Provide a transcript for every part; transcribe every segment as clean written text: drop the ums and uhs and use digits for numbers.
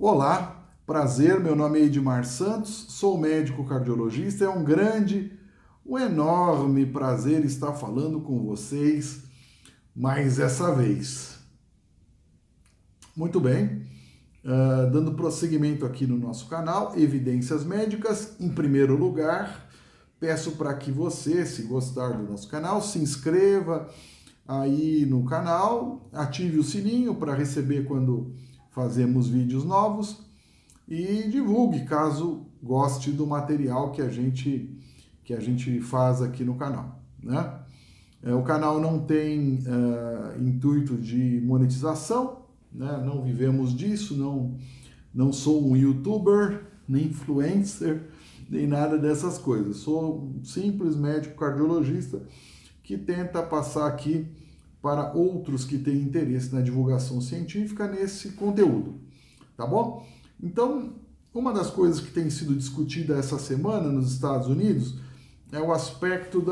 Olá, prazer, meu nome é Edmar Santos, sou médico cardiologista, é um enorme prazer estar falando com vocês mais essa vez. Muito bem, dando prosseguimento aqui no nosso canal, Evidências Médicas, em primeiro lugar, peço para que você, se gostar do nosso canal, se inscreva aí no canal, ative o sininho para receber quando fazemos vídeos novos e divulgue caso goste do material que a gente faz aqui no canal, né? O canal não tem intuito de monetização, né? Não vivemos disso, não sou um youtuber, nem influencer, nem nada dessas coisas. Sou um simples médico cardiologista que tenta passar aqui para outros que têm interesse na divulgação científica nesse conteúdo, tá bom? Então, uma das coisas que tem sido discutida essa semana nos Estados Unidos é o aspecto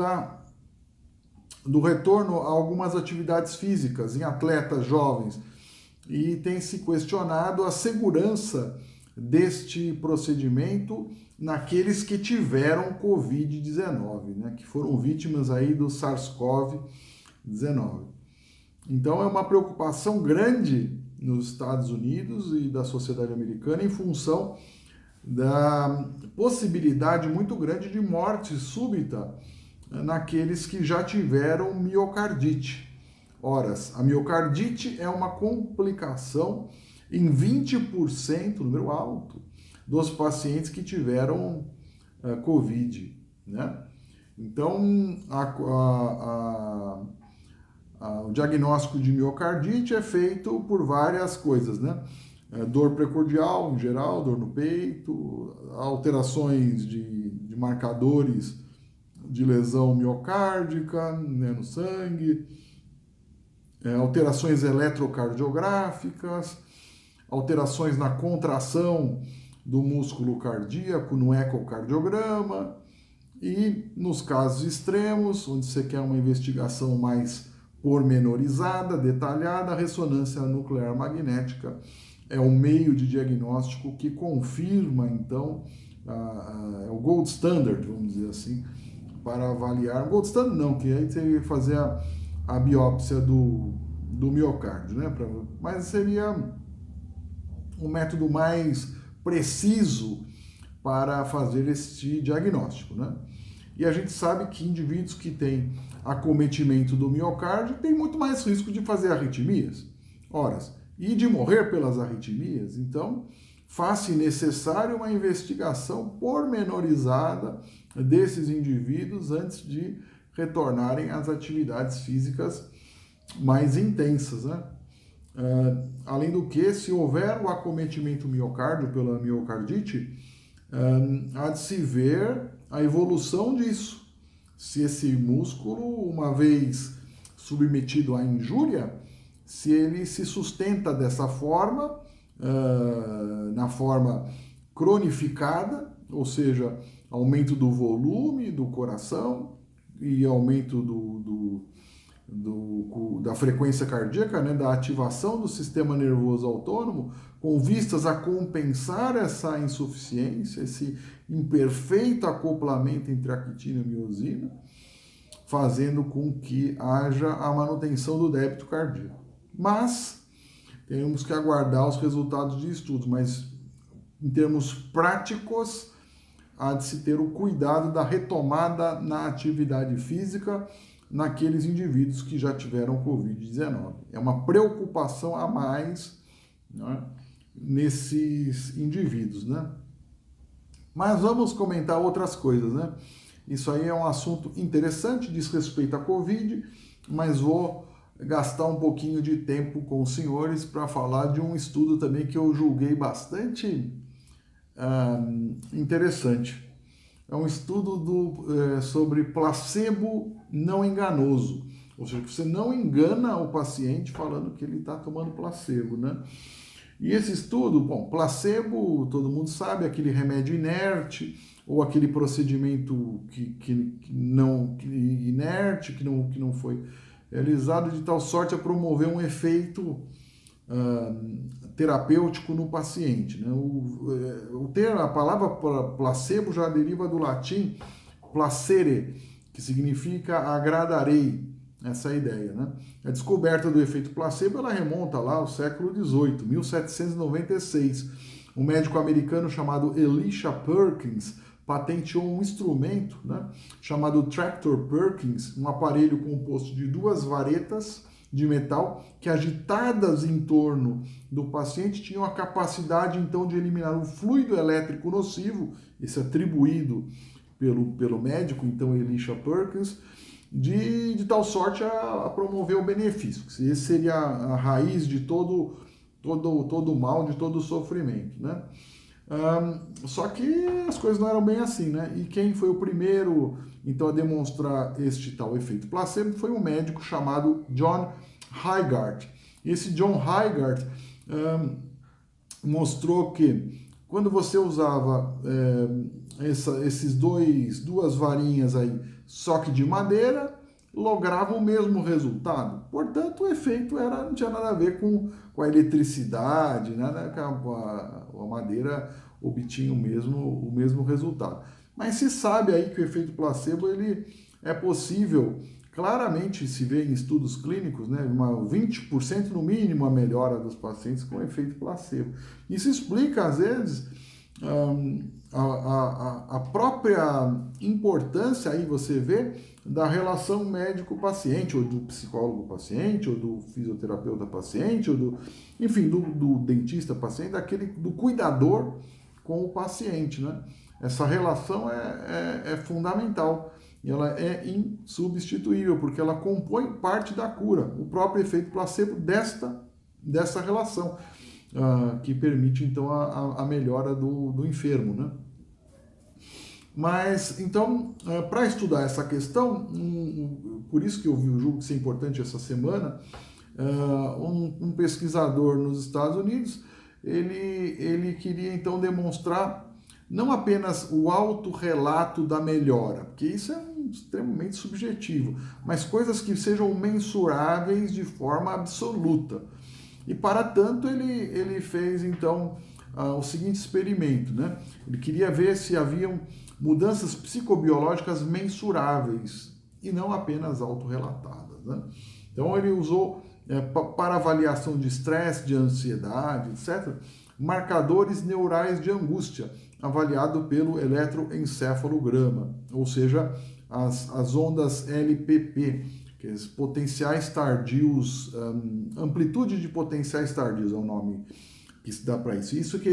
do retorno a algumas atividades físicas em atletas jovens e tem se questionado a segurança deste procedimento naqueles que tiveram Covid-19, né, que foram vítimas aí do SARS-CoV-19. Então é uma preocupação grande nos Estados Unidos e da sociedade americana em função da possibilidade muito grande de morte súbita naqueles que já tiveram miocardite. Ora, a miocardite é uma complicação em 20%, número alto, dos pacientes que tiveram Covid, né? Então, o diagnóstico de miocardite é feito por várias coisas, né? Dor precordial, em geral, dor no peito, alterações de marcadores de lesão miocárdica, né, no sangue, alterações eletrocardiográficas, alterações na contração do músculo cardíaco no ecocardiograma e, nos casos extremos, onde você quer uma investigação mais pormenorizada, detalhada, a ressonância nuclear magnética é o meio de diagnóstico que confirma, então, é o gold standard, vamos dizer assim, para avaliar. Gold standard não, que aí você ia fazer a biópsia do miocárdio, né? Mas seria um método mais preciso para fazer este diagnóstico, né? E a gente sabe que indivíduos que têm acometimento do miocárdio têm muito mais risco de fazer arritmias, e de morrer pelas arritmias. Então, faz-se necessário uma investigação pormenorizada desses indivíduos antes de retornarem às atividades físicas mais intensas, né? Além do que, se houver o acometimento miocárdio pela miocardite, há de se ver a evolução disso. Se esse músculo, uma vez submetido à injúria, se ele se sustenta dessa forma, na forma cronificada, ou seja, aumento do volume do coração e aumento da frequência cardíaca, né, da ativação do sistema nervoso autônomo, com vistas a compensar essa insuficiência, esse imperfeito acoplamento entre actina e miosina, fazendo com que haja a manutenção do débito cardíaco. Mas temos que aguardar os resultados de estudos, mas em termos práticos, há de se ter o cuidado da retomada na atividade física naqueles indivíduos que já tiveram Covid-19. É uma preocupação a mais, né, nesses indivíduos, né? Mas vamos comentar outras coisas, né? Isso aí é um assunto interessante, diz respeito à Covid, mas vou gastar um pouquinho de tempo com os senhores para falar de um estudo também que eu julguei bastante interessante. É um estudo sobre placebo não enganoso, ou seja, que você não engana o paciente falando que ele está tomando placebo, né? E esse estudo, bom, placebo, todo mundo sabe, aquele remédio inerte ou aquele procedimento inerte, que não foi realizado de tal sorte a promover um efeito terapêutico no paciente, né? A palavra placebo já deriva do latim placere, que significa agradarei, essa é a ideia, né? A descoberta do efeito placebo, ela remonta lá ao século XVIII, 1796. Um médico americano chamado Elisha Perkins patenteou um instrumento, né, chamado Tractor Perkins, um aparelho composto de duas varetas de metal que, agitadas em torno do paciente, tinham a capacidade então de eliminar o fluido elétrico nocivo, esse atribuído pelo médico, então Elisha Perkins, de tal sorte a promover o benefício. Esse seria a raiz de todo o mal, de todo o sofrimento, né? Só que as coisas não eram bem assim, né? E quem foi o primeiro, então, a demonstrar este tal efeito placebo foi um médico chamado John Hygarth. Esse John Hygarth mostrou que quando você usava duas varinhas aí, só que de madeira, lograva o mesmo resultado. Portanto, o efeito não tinha nada a ver com a eletricidade, né? A madeira obtinha o mesmo resultado. Mas se sabe aí que o efeito placebo ele é possível, claramente se vê em estudos clínicos, né? 20% no mínimo a melhora dos pacientes com efeito placebo. Isso explica, às vezes, a própria importância, aí você vê, da relação médico-paciente, ou do psicólogo-paciente, ou do fisioterapeuta-paciente, ou enfim, do dentista-paciente, do cuidador com o paciente, né? Essa relação é fundamental e ela é insubstituível, porque ela compõe parte da cura, o próprio efeito placebo dessa relação, que permite, então, a melhora do enfermo, né? Mas, então, para estudar essa questão, por isso que eu julgo que isso é importante essa semana, um pesquisador nos Estados Unidos, ele queria, então, demonstrar não apenas o autorrelato da melhora, porque isso é extremamente subjetivo, mas coisas que sejam mensuráveis de forma absoluta. E, para tanto, ele fez, então, o seguinte experimento, né? Ele queria ver se haviam mudanças psicobiológicas mensuráveis e não apenas autorrelatadas, né? Então, ele usou, para avaliação de estresse, de ansiedade, etc., marcadores neurais de angústia, avaliado pelo eletroencefalograma, ou seja, as ondas LPP, que é potenciais tardios, amplitude de potenciais tardios é o nome que se dá para isso. Isso que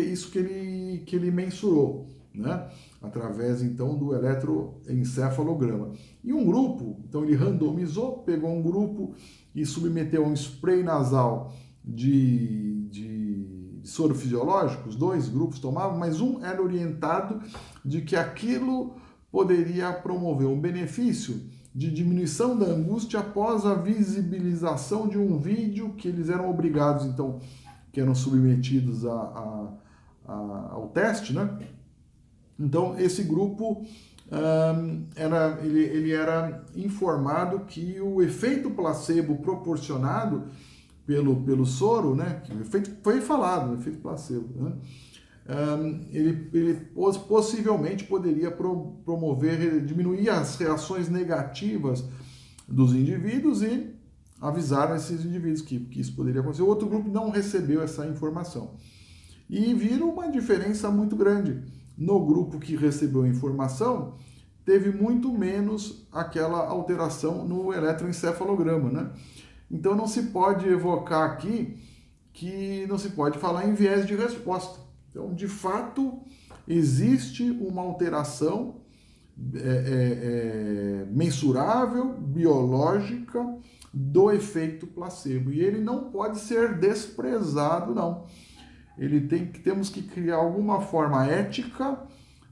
ele mensurou, né? Através, então, do eletroencefalograma. E um grupo, então ele randomizou, pegou um grupo e submeteu a um spray nasal de soro fisiológico, os dois grupos tomavam, mas um era orientado de que aquilo poderia promover um benefício de diminuição da angústia após a visibilização de um vídeo que eles eram obrigados, então, que eram submetidos ao teste, né? Então, esse grupo ele era informado que o efeito placebo proporcionado pelo soro, né? Que o efeito foi falado, o efeito placebo, né? Ele possivelmente poderia diminuir as reações negativas dos indivíduos e avisaram esses indivíduos que isso poderia acontecer. O outro grupo não recebeu essa informação. E viram uma diferença muito grande. No grupo que recebeu a informação, teve muito menos aquela alteração no eletroencefalograma, né? Então não se pode evocar aqui que não se pode falar em viés de resposta. Então, de fato, existe uma alteração mensurável, biológica, do efeito placebo. E ele não pode ser desprezado, não. Temos que criar alguma forma ética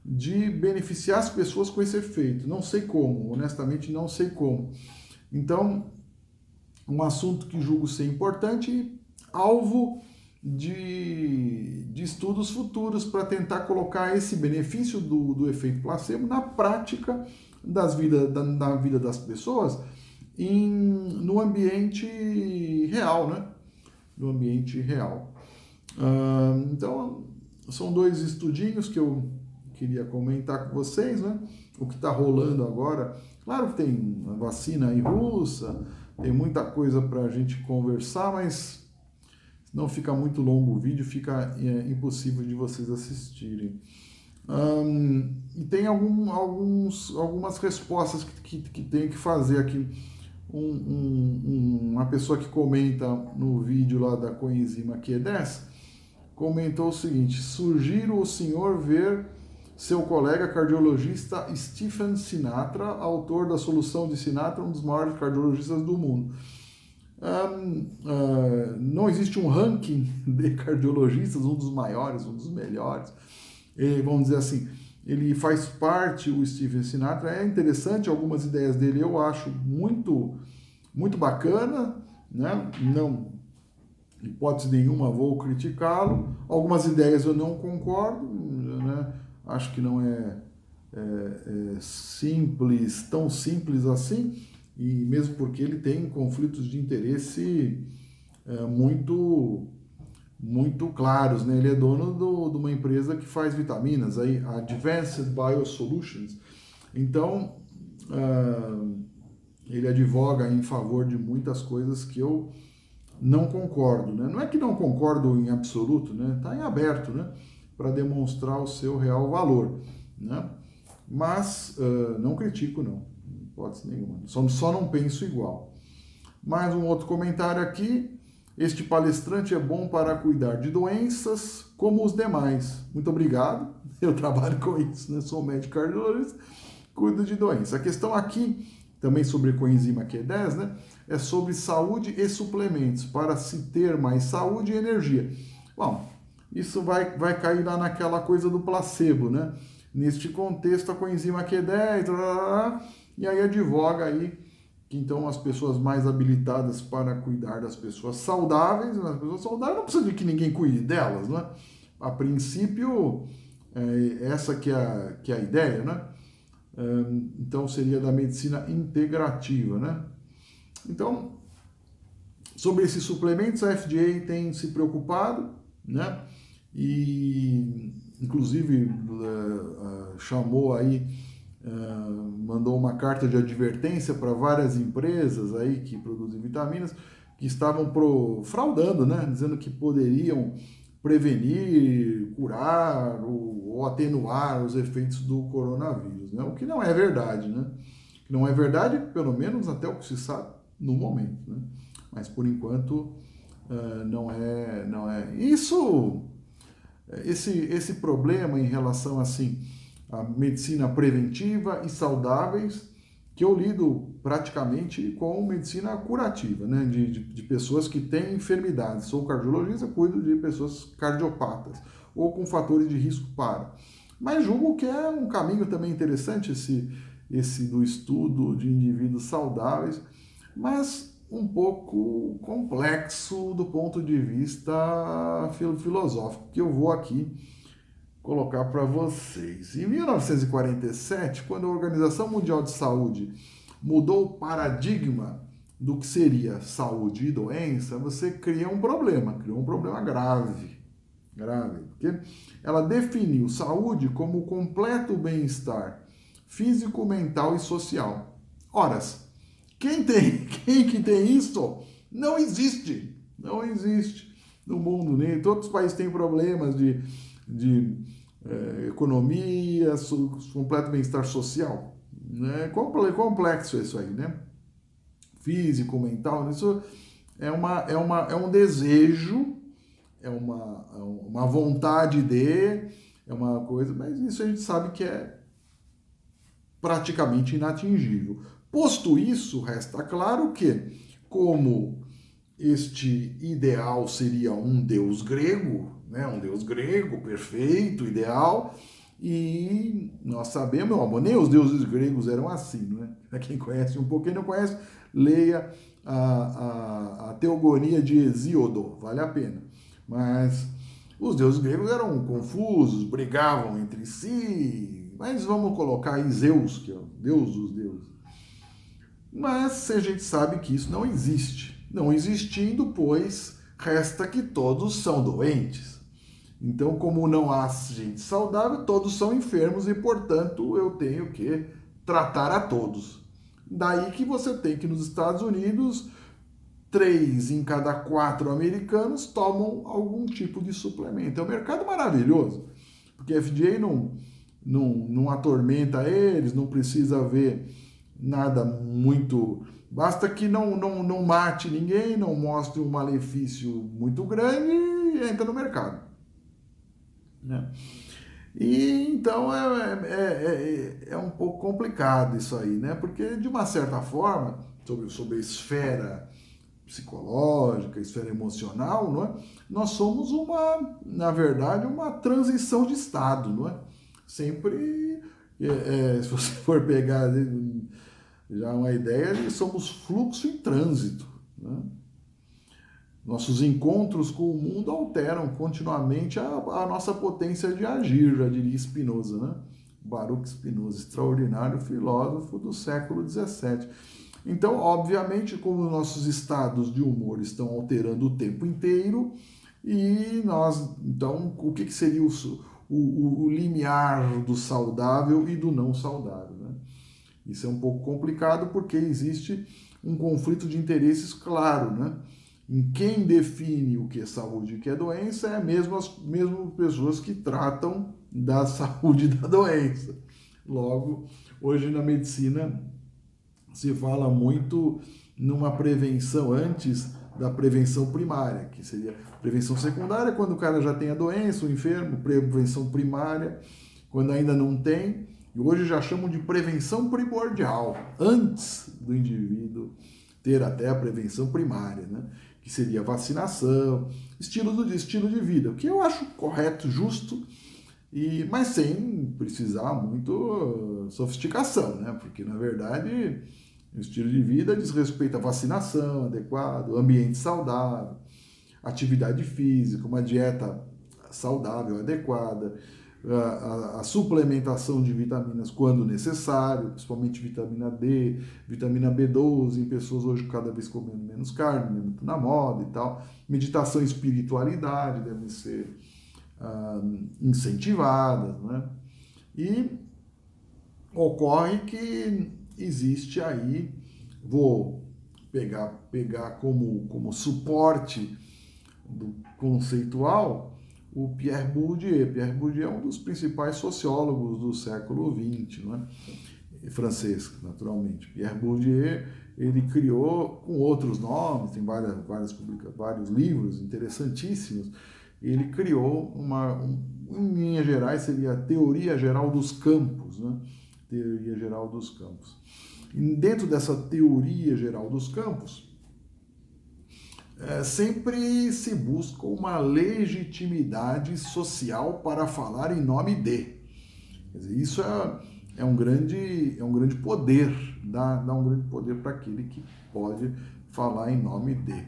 de beneficiar as pessoas com esse efeito. Não sei como, honestamente não sei como. Então, um assunto que julgo ser importante, alvo de estudos futuros para tentar colocar esse benefício do efeito placebo na prática na vida das pessoas no ambiente real, né? do ambiente real. Então, são dois estudinhos que eu queria comentar com vocês, né? O que está rolando agora. Claro que tem a vacina aí russa, tem muita coisa para a gente conversar, mas não fica muito longo o vídeo, fica impossível de vocês assistirem. E tem algumas respostas que tem que fazer aqui. Uma pessoa que comenta no vídeo lá da coenzima Q10 comentou o seguinte: sugiro o senhor ver seu colega cardiologista Stephen Sinatra, autor da Solução de Sinatra, um dos maiores cardiologistas do mundo. Não existe um ranking de cardiologistas, um dos maiores, um dos melhores. Vamos dizer assim, ele faz parte, o Stephen Sinatra, é interessante, algumas ideias dele eu acho muito, muito bacana, né? Não, hipótese nenhuma, vou criticá-lo. Algumas ideias eu não concordo, né? Acho que não é simples, tão simples assim, e mesmo porque ele tem conflitos de interesse muito claros, né? Ele é dono de uma empresa que faz vitaminas, aí, a Advanced Biosolutions. Então, ele advoga em favor de muitas coisas que eu não concordo, né? Não é que não concordo em absoluto, né? Tá em aberto, né? Para demonstrar o seu real valor, né? Mas não critico, não, hipótese nenhuma. Só não penso igual. Mais um outro comentário aqui. Este palestrante é bom para cuidar de doenças como os demais. Muito obrigado. Eu trabalho com isso, né? Sou médico cardiologista, cuido de doenças. A questão aqui, também sobre coenzima Q10, né? É sobre saúde e suplementos, para se ter mais saúde e energia. Bom, isso vai cair lá naquela coisa do placebo, né? Neste contexto, a coenzima Q10, e aí advoga aí que então as pessoas mais habilitadas para cuidar das pessoas saudáveis, as pessoas saudáveis não precisa de que ninguém cuide delas, né? A princípio, essa que é a ideia, né? Então seria da medicina integrativa, né? Então, sobre esses suplementos, a FDA tem se preocupado, né? E, inclusive, chamou aí, mandou uma carta de advertência para várias empresas aí que produzem vitaminas, que estavam fraudando, né? Dizendo que poderiam prevenir, curar ou atenuar os efeitos do coronavírus, né? O que não é verdade, né? Que não é verdade, pelo menos até o que se sabe no momento, né? Mas por enquanto não é. Esse problema em relação assim à medicina preventiva e saudáveis, que eu lido praticamente com medicina curativa, né? De pessoas que têm enfermidades. Sou cardiologista, cuido de pessoas cardiopatas ou com fatores de risco para. Mas julgo que é um caminho também interessante esse do estudo de indivíduos saudáveis, mas um pouco complexo do ponto de vista filosófico, que eu vou aqui colocar para vocês. Em 1947, quando a Organização Mundial de Saúde mudou o paradigma do que seria saúde e doença, você criou um problema grave, porque ela definiu saúde como o completo bem-estar físico, mental e social. Ora, quem que tem isso? Não existe no mundo, né? Todos os países têm problemas de economia, completo bem-estar social, né? Complexo isso aí, né? Físico, mental, isso é um desejo, é uma vontade é uma coisa, mas isso a gente sabe que é praticamente inatingível. Posto isso, resta claro que, como este ideal seria um deus grego, né? Um deus grego perfeito, ideal, e nós sabemos, meu amor, nem os deuses gregos eram assim, né? Para quem conhece um pouco, quem não conhece, leia a Teogonia de Hesíodo, vale a pena. Mas os deuses gregos eram confusos, brigavam entre si, mas vamos colocar aí Zeus, que é o deus dos deuses. Mas a gente sabe que isso não existe. Não existindo, pois Resta que todos são doentes. Então, como não há gente saudável, todos são enfermos e, portanto, eu tenho que tratar a todos. Daí que você tem que nos Estados Unidos, 3 em cada 4 americanos tomam algum tipo de suplemento. É um mercado maravilhoso, porque a FDA não atormenta eles, não precisa ver nada muito. Basta que não mate ninguém, não mostre um malefício muito grande e entra no mercado. Né? E então é um pouco complicado isso aí, né? Porque de uma certa forma, sobre a esfera psicológica, esfera emocional, não é? Nós somos na verdade, uma transição de estado, não é? Sempre, se você for pegar já uma ideia, somos fluxo em trânsito, né? Nossos encontros com o mundo alteram continuamente a nossa potência de agir, já diria Spinoza, né? Baruch Spinoza, extraordinário filósofo do século XVII. Então, obviamente, como nossos estados de humor estão alterando o tempo inteiro, e nós, então, o que seria o limiar do saudável e do não saudável, né? Isso é um pouco complicado porque existe um conflito de interesses claro, né? Em quem define o que é saúde e o que é doença é mesmo as mesmas pessoas que tratam da saúde e da doença. Logo, hoje na medicina se fala muito numa prevenção antes da prevenção primária, que seria prevenção secundária quando o cara já tem a doença, o enfermo, prevenção primária quando ainda não tem, e hoje já chamam de prevenção primordial, antes do indivíduo ter até a prevenção primária, né? Que seria vacinação, estilo de vida, o que eu acho correto, justo, mas sem precisar muito sofisticação, né? Porque, na verdade, o estilo de vida diz respeito à vacinação adequada, ambiente saudável, atividade física, uma dieta saudável, adequada, a suplementação de vitaminas quando necessário, principalmente vitamina D, vitamina B12, em pessoas hoje cada vez comendo menos carne, muito na moda e tal. Meditação e espiritualidade devem ser incentivadas, né? E ocorre que existe aí, vou pegar como suporte do conceitual o Pierre Bourdieu. Pierre Bourdieu é um dos principais sociólogos do século XX, não é? Francês, naturalmente. Pierre Bourdieu, ele criou com outros nomes, tem vários livros interessantíssimos. Ele criou em linhas gerais, seria a teoria geral dos campos, né? Teoria geral dos campos. E dentro dessa teoria geral dos campos, sempre se busca uma legitimidade social para falar em nome de. Quer dizer, isso é um grande poder, dá um grande poder para aquele que pode falar em nome de.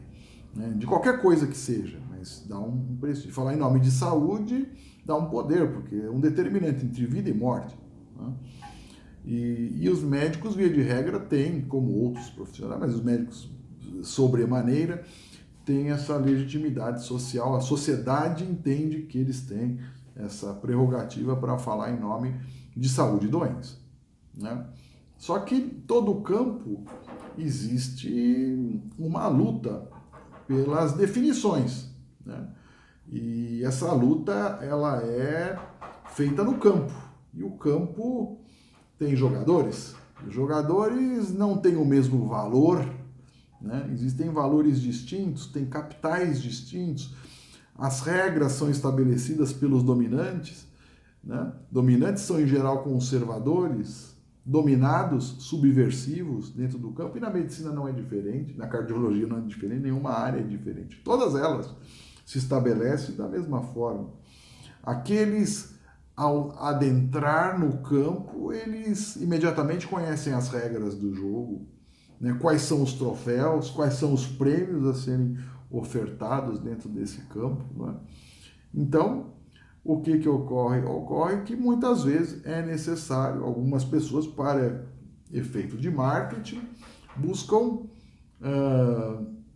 Né? De qualquer coisa que seja, mas dá um prestígio. Falar em nome de saúde dá um poder, porque é um determinante entre vida e morte. Né? E os médicos, via de regra, têm, como outros profissionais, mas os médicos, sobremaneira, têm essa legitimidade social. A sociedade entende que eles têm essa prerrogativa para falar em nome de saúde e doença. Né? Só que todo o campo existe uma luta pelas definições. Né? E essa luta ela é feita no campo. E o campo tem jogadores. Os jogadores não têm o mesmo valor, né? Existem valores distintos, tem capitais distintos. As regras são estabelecidas pelos dominantes. Né? Dominantes são, em geral, conservadores, dominados, subversivos dentro do campo. E na medicina não é diferente, na cardiologia não é diferente, nenhuma área é diferente. Todas elas se estabelecem da mesma forma. Aqueles, ao adentrar no campo, eles imediatamente conhecem as regras do jogo, né? Quais são os troféus, quais são os prêmios a serem ofertados dentro desse campo. Né? Então, o que ocorre? Ocorre que muitas vezes é necessário, algumas pessoas, para efeito de marketing, buscam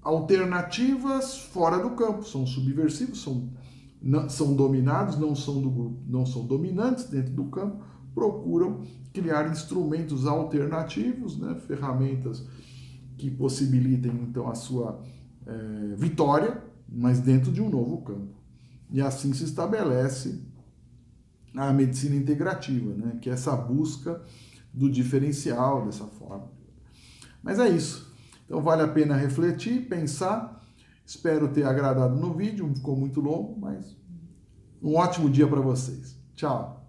alternativas fora do campo, são subversivos, são dominados, não são do grupo, não são dominantes dentro do campo, procuram criar instrumentos alternativos, né, ferramentas que possibilitem então a sua vitória, mas dentro de um novo campo. E assim se estabelece a medicina integrativa, né, que é essa busca do diferencial dessa forma. Mas é isso. Então vale a pena refletir, pensar. Espero ter agradado no vídeo, ficou muito longo, mas um ótimo dia para vocês. Tchau!